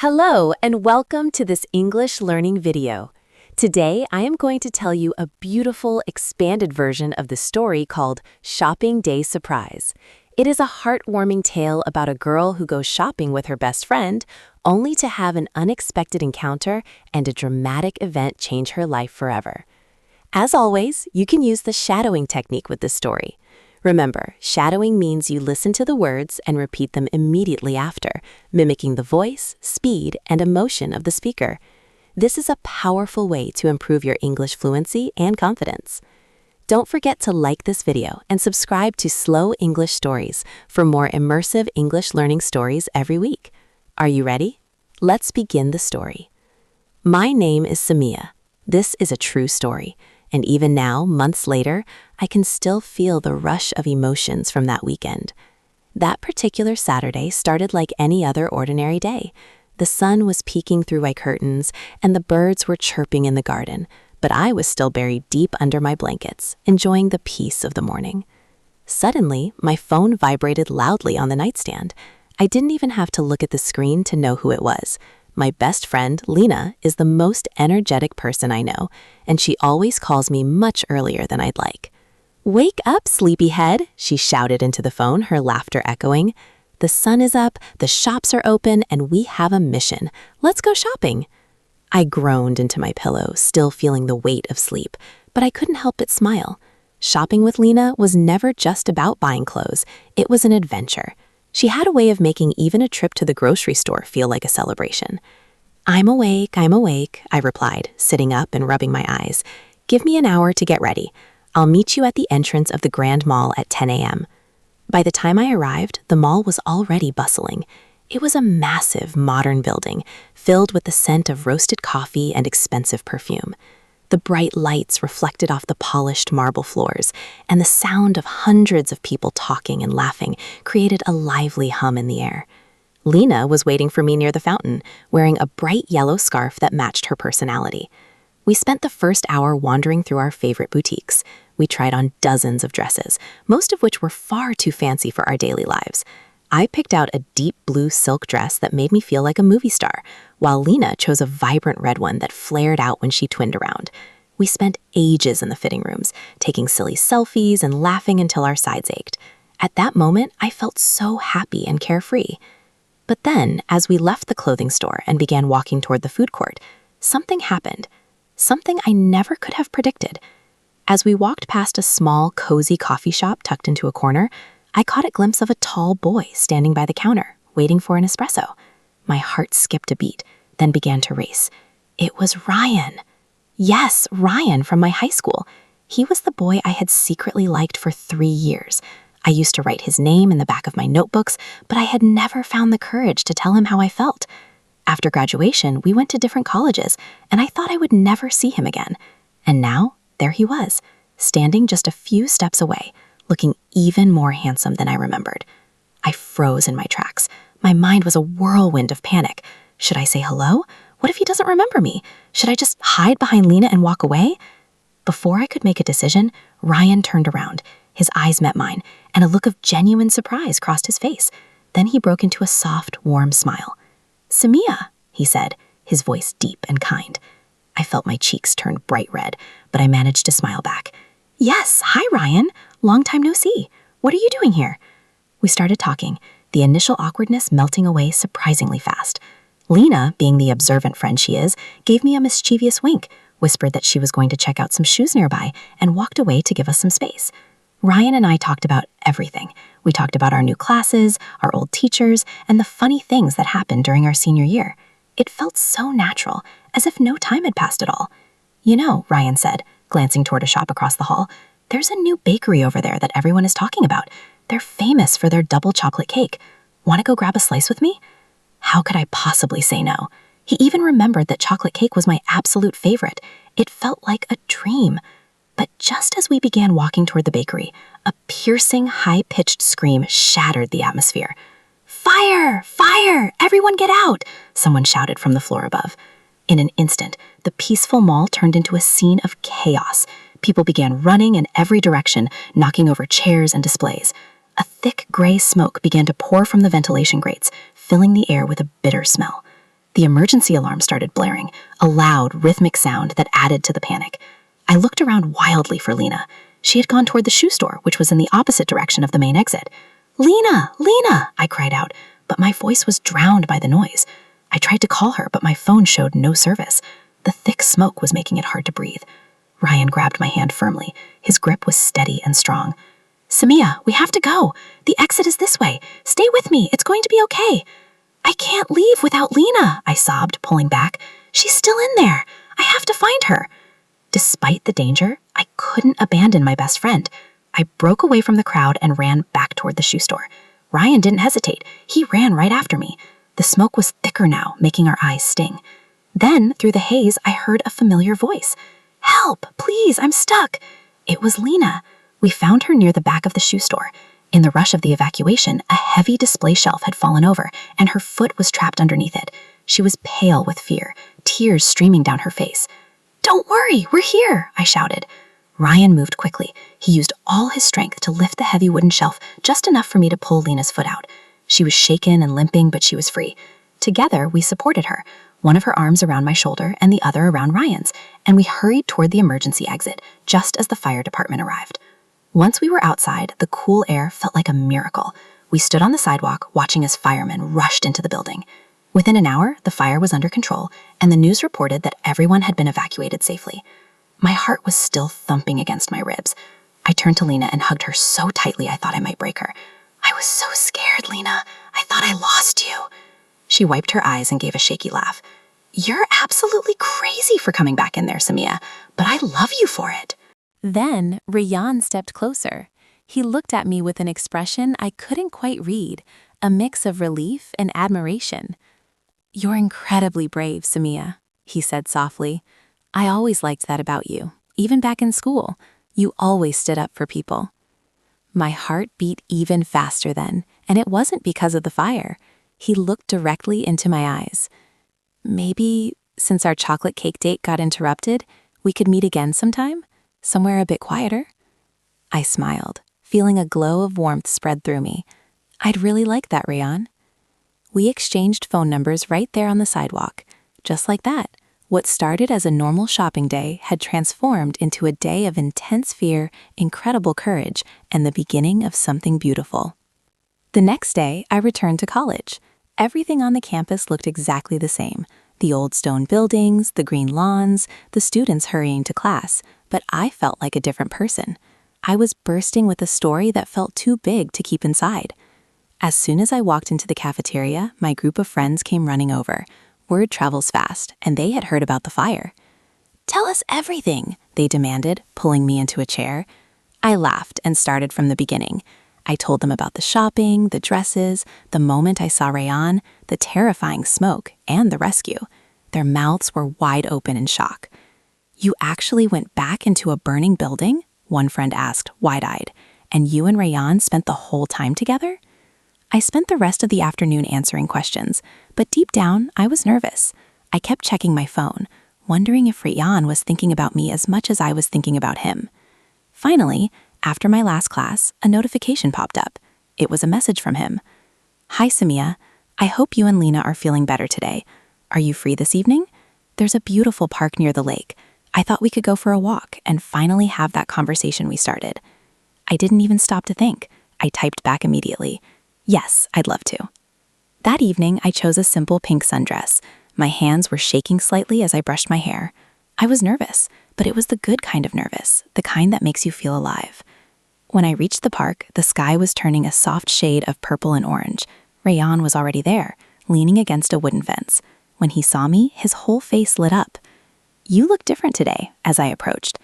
Hello and welcome to this English learning video. Today I am going to tell you a beautiful expanded version of the story called Shopping Day Surprise. It is a heartwarming tale about a girl who goes shopping with her best friend only to have an unexpected encounter and a dramatic event change her life forever. As always, you can use the shadowing technique with this story. Remember, shadowing means you listen to the words and repeat them immediately after, mimicking the voice, speed, and emotion of the speaker. This is a powerful way to improve your English fluency and confidence. Don't forget to like this video and subscribe to Slow English Stories for more immersive English learning stories every week. Are you ready? Let's begin the story. My name is Samia. This is a true story. And even now, months later, I can still feel the rush of emotions from that weekend. That particular Saturday started like any other ordinary day. The sun was peeking through my curtains, and the birds were chirping in the garden, but I was still buried deep under my blankets, enjoying the peace of the morning. Suddenly, my phone vibrated loudly on the nightstand. I didn't even have to look at the screen to know who it was. My best friend, Lena, is the most energetic person I know, and she always calls me much earlier than I'd like. "Wake up, sleepyhead," she shouted into the phone, her laughter echoing. "The sun is up, the shops are open, and we have a mission. Let's go shopping." I groaned into my pillow, still feeling the weight of sleep, but I couldn't help but smile. Shopping with Lena was never just about buying clothes. It was an adventure. She had a way of making even a trip to the grocery store feel like a celebration. I'm awake, I replied, sitting up and rubbing my eyes. "Give me an hour to get ready. I'll meet you at the entrance of the Grand Mall at 10 a.m. By the time I arrived, the mall was already bustling. It was a massive, modern building, filled with the scent of roasted coffee and expensive perfume. The bright lights reflected off the polished marble floors, and the sound of hundreds of people talking and laughing created a lively hum in the air. Lena was waiting for me near the fountain, wearing a bright yellow scarf that matched her personality. We spent the first hour wandering through our favorite boutiques. We tried on dozens of dresses, most of which were far too fancy for our daily lives. I picked out a deep blue silk dress that made me feel like a movie star, while Lena chose a vibrant red one that flared out when she twinned around. We spent ages in the fitting rooms, taking silly selfies and laughing until our sides ached. At that moment, I felt so happy and carefree. But then, as we left the clothing store and began walking toward the food court, something happened. Something I never could have predicted. As we walked past a small, cozy coffee shop tucked into a corner, I caught a glimpse of a tall boy standing by the counter, waiting for an espresso. My heart skipped a beat, then began to race. It was Rayan. Yes, Rayan from my high school. He was the boy I had secretly liked for 3 years. I used to write his name in the back of my notebooks, but I had never found the courage to tell him how I felt. After graduation, we went to different colleges, and I thought I would never see him again. And now, there he was, standing just a few steps away, looking even more handsome than I remembered. I froze in my tracks. My mind was a whirlwind of panic. Should I say hello? What if he doesn't remember me? Should I just hide behind Lena and walk away? Before I could make a decision, Rayan turned around. His eyes met mine, and a look of genuine surprise crossed his face. Then he broke into a soft, warm smile. "Samia," he said, his voice deep and kind. I felt my cheeks turn bright red, but I managed to smile back. "Yes, hi, Rayan. Long time no see. What are you doing here?" We started talking, the initial awkwardness melting away surprisingly fast. Lena, being the observant friend she is, gave me a mischievous wink, whispered that she was going to check out some shoes nearby, and walked away to give us some space. Rayan and I talked about everything. We talked about our new classes, our old teachers, and the funny things that happened during our senior year. It felt so natural, as if no time had passed at all. "You know," Rayan said, glancing toward a shop across the hall, "there's a new bakery over there that everyone is talking about. They're famous for their double chocolate cake. Want to go grab a slice with me?" How could I possibly say no? He even remembered that chocolate cake was my absolute favorite. It felt like a dream. But just as we began walking toward the bakery, a piercing, high-pitched scream shattered the atmosphere. "Fire! Fire! Everyone get out!" someone shouted from the floor above. In an instant, the peaceful mall turned into a scene of chaos. People began running in every direction, knocking over chairs and displays. A thick gray smoke began to pour from the ventilation grates, filling the air with a bitter smell. The emergency alarm started blaring, a loud, rhythmic sound that added to the panic. I looked around wildly for Lena. She had gone toward the shoe store, which was in the opposite direction of the main exit. "Lena! Lena!" I cried out, but my voice was drowned by the noise. I tried to call her, but my phone showed no service. The thick smoke was making it hard to breathe. Rayan grabbed my hand firmly. His grip was steady and strong. "Samia, we have to go. The exit is this way. Stay with me. It's going to be okay." "I can't leave without Lena," I sobbed, pulling back. "She's still in there. I have to find her." Despite the danger, I couldn't abandon my best friend. I broke away from the crowd and ran back toward the shoe store. Rayan didn't hesitate. He ran right after me. The smoke was thicker now, making our eyes sting. Then, through the haze, I heard a familiar voice. "Help, please, I'm stuck." It was Lena. We found her near the back of the shoe store. In the rush of the evacuation, a heavy display shelf had fallen over, and her foot was trapped underneath it. She was pale with fear, tears streaming down her face. "Don't worry, we're here," I shouted. Rayan moved quickly. He used all his strength to lift the heavy wooden shelf, just enough for me to pull Lena's foot out. She was shaken and limping, but she was free. Together, we supported her, one of her arms around my shoulder and the other around Rayan's, and we hurried toward the emergency exit, just as the fire department arrived. Once we were outside, the cool air felt like a miracle. We stood on the sidewalk, watching as firemen rushed into the building. Within an hour, the fire was under control, and the news reported that everyone had been evacuated safely. My heart was still thumping against my ribs. I turned to Lena and hugged her so tightly I thought I might break her. "I was so scared, Lena. I thought I lost you." She wiped her eyes and gave a shaky laugh. "You're absolutely crazy for coming back in there, Samia, but I love you for it." Then Rayan stepped closer. He looked at me with an expression I couldn't quite read, a mix of relief and admiration. "You're incredibly brave, Samia," he said softly. "I always liked that about you. Even back in school, you always stood up for people." My heart beat even faster then, and it wasn't because of the fire. He looked directly into my eyes. "Maybe, since our chocolate cake date got interrupted, we could meet again sometime? Somewhere a bit quieter?" I smiled, feeling a glow of warmth spread through me. "I'd really like that, Rayan." We exchanged phone numbers right there on the sidewalk. Just like that, what started as a normal shopping day had transformed into a day of intense fear, incredible courage, and the beginning of something beautiful. The next day, I returned to college. Everything on the campus looked exactly the same. The old stone buildings, the green lawns, the students hurrying to class, but I felt like a different person. I was bursting with a story that felt too big to keep inside. As soon as I walked into the cafeteria, my group of friends came running over. Word travels fast, and they had heard about the fire. "Tell us everything," they demanded, pulling me into a chair. I laughed and started from the beginning. I told them about the shopping, the dresses, the moment I saw Rayan, the terrifying smoke, and the rescue. Their mouths were wide open in shock. "You actually went back into a burning building?" one friend asked, wide-eyed. "And you and Rayan spent the whole time together?" I spent the rest of the afternoon answering questions, but deep down, I was nervous. I kept checking my phone, wondering if Rayan was thinking about me as much as I was thinking about him. Finally, after my last class, a notification popped up. It was a message from him. "Hi, Samia. I hope you and Lena are feeling better today. Are you free this evening? There's a beautiful park near the lake. I thought we could go for a walk and finally have that conversation we started." I didn't even stop to think. I typed back immediately. "Yes, I'd love to." That evening, I chose a simple pink sundress. My hands were shaking slightly as I brushed my hair. I was nervous, but it was the good kind of nervous, the kind that makes you feel alive. When I reached the park, the sky was turning a soft shade of purple and orange. Rayan was already there, leaning against a wooden fence. When he saw me, his whole face lit up. "You look different today," as I approached.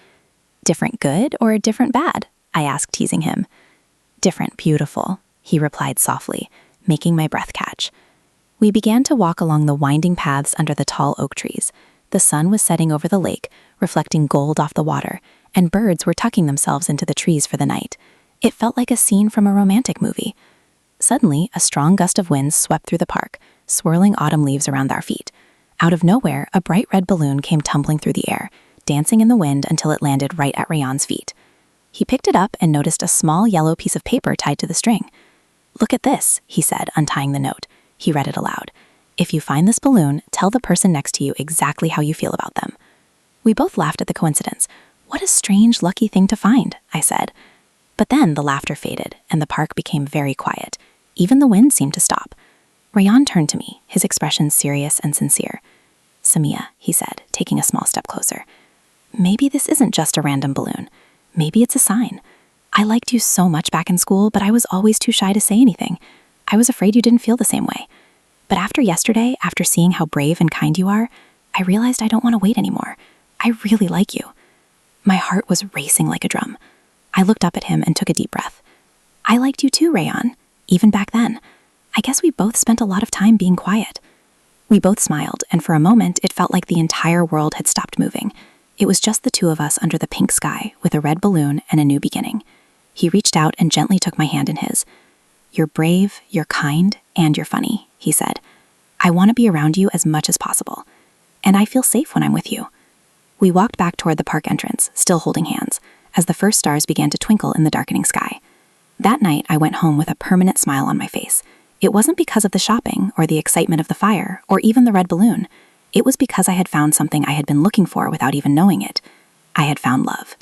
"Different good or different bad?" I asked, teasing him. "Different beautiful," he replied softly, making my breath catch. We began to walk along the winding paths under the tall oak trees. The sun was setting over the lake, reflecting gold off the water, and birds were tucking themselves into the trees for the night. It felt like a scene from a romantic movie. Suddenly, a strong gust of wind swept through the park, swirling autumn leaves around our feet. Out of nowhere, a bright red balloon came tumbling through the air, dancing in the wind until it landed right at Rayan's feet. He picked it up and noticed a small yellow piece of paper tied to the string. "Look at this," he said, untying the note. He read it aloud. If you find this balloon, tell the person next to you exactly how you feel about them. We both laughed at the coincidence. What a strange, lucky thing to find, I said. But then the laughter faded, and the park became very quiet. Even the wind seemed to stop. Rayan turned to me, his expression serious and sincere. Samia, he said, taking a small step closer. Maybe this isn't just a random balloon. Maybe it's a sign. I liked you so much back in school, but I was always too shy to say anything. I was afraid you didn't feel the same way. But after yesterday, after seeing how brave and kind you are, I realized I don't want to wait anymore. I really like you. My heart was racing like a drum. I looked up at him and took a deep breath. I liked you too, Rayan, even back then. I guess we both spent a lot of time being quiet. We both smiled, and for a moment it felt like the entire world had stopped moving. It was just the two of us under the pink sky with a red balloon and a new beginning. He reached out and gently took my hand in his. You're brave, you're kind, and you're funny, he said. I want to be around you as much as possible. And I feel safe when I'm with you. We walked back toward the park entrance, still holding hands, as the first stars began to twinkle in the darkening sky. That night, I went home with a permanent smile on my face. It wasn't because of the shopping or the excitement of the fire or even the red balloon. It was because I had found something I had been looking for without even knowing it. I had found love.